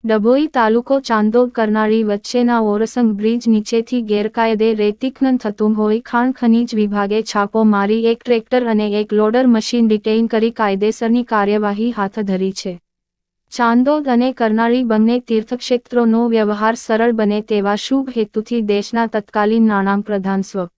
ડભોઈ તાલુકો ચાંદોદ કરનાળી વચ્ચેના ઓરસંગ બ્રિજ નીચેથી ગેરકાયદે રેતી ખનન થતું હોય ખાણ ખનીજ વિભાગે છાપો મારી એક ટ્રેક્ટર અને એક લોડર મશીન ડિટેઇન કરી કાયદેસરની કાર્યવાહી હાથ ધરી છે. ચાંદોદ અને કરનાળી બંને તીર્થક્ષેત્રોનો વ્યવહાર સરળ બને તેવા શુભ હેતુથી દેશના તત્કાલીન નાણાપ્રધાન સ્વ.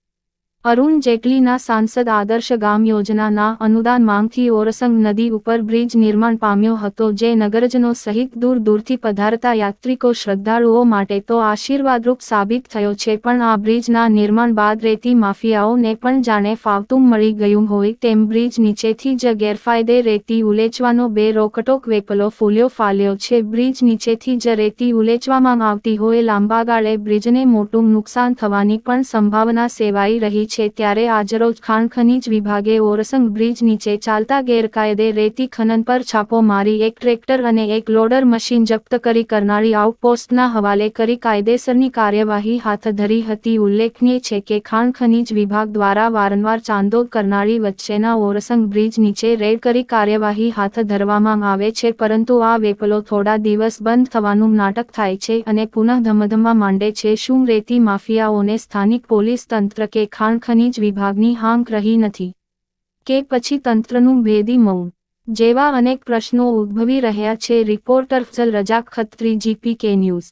અરુણ જેટલીના સાંસદ આદર્શ ગામ યોજનાના અનુદાન માંગથી ઓરસંગ નદી ઉપર બ્રિજ નિર્માણ પામ્યો હતો, જે નગરજનો સહિત દૂર દૂરથી પધારતા યાત્રિકો શ્રદ્ધાળુઓ માટે તો આશીર્વાદરૂપ સાબિત થયો છે. પણ આ બ્રિજના નિર્માણ બાદ રેતી માફિયાઓને પણ જાણે ફાવતું મળી ગયું હોય તેમ બ્રિજ નીચેથી જ ગેરફાયદે રેતી ઉલેચવાનો બે રોકટોક વેપલો ફૂલ્યો ફાલ્યો છે. બ્રિજ નીચેથી જ રેતી ઉલેચવામાં આવતી હોય લાંબા ગાળે બ્રિજને મોટું નુકસાન થવાની પણ સંભાવના સેવાઈ રહી છે. ત્યારે આજરોજ ખાણ ખનીજ વિભાગે ઓરસંગ બ્રિજ નીચે ચાલતા ગેરકાયદે રેતી ખનન પર છાપો મારી એક ટ્રેક્ટર અને એક લોડર મશીન જપ્ત કરી કરનાળી આઉટપોસ્ટના હવાલે કરી કાયદેસરની કાર્યવાહી હાથ ધરી હતી. ઉલ્લેખનીય છે કે ખાણ ખનીજ વિભાગ દ્વારા વારંવાર ચાંદોદ કરનાળી વચ્ચેના ઓરસંગ બ્રિજ નીચે રેડ કરી કાર્યવાહી હાથ ધરવામાં આવે છે, પરંતુ આ વેપલો થોડા દિવસ બંધ થવાનું નાટક થાય છે અને પુનઃ ધમધમવા માંડે છે. શું રેતી માફિયાઓને સ્થાનિક પોલીસ તંત્ર કે ખાણ ખનીજ વિભાગની હાંક રહી નથી કે પછી તંત્રનું ભેદી મૌન જેવા અનેક પ્રશ્નો ઉદ્ભવી રહ્યા છે. Reporter Fazal Razak Khatri, GPK news.